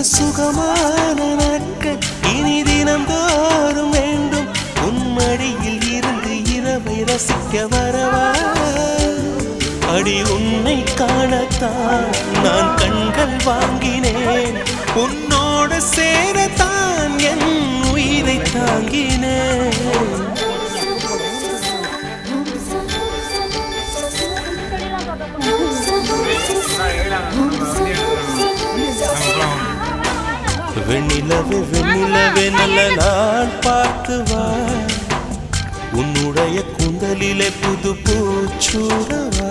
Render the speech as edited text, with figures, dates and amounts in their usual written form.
சுகமான நாட்கள் இனி தினந்தோறும் வேண்டும். உன்மடியில் இருந்து இரவை ரசிக்க வரவா? அடி உன்னை காணத்தான் நான் கண்கள் வாங்கினேன். உன்னோடு சேரத்தான் என் உயிரை தாங்கினேன். வெண்ணிலவே வெண்ணிலவே நல்ல நாள் பார்த்து வா. உன்னுடைய கூந்தலிலே புது பூச்சூடவா.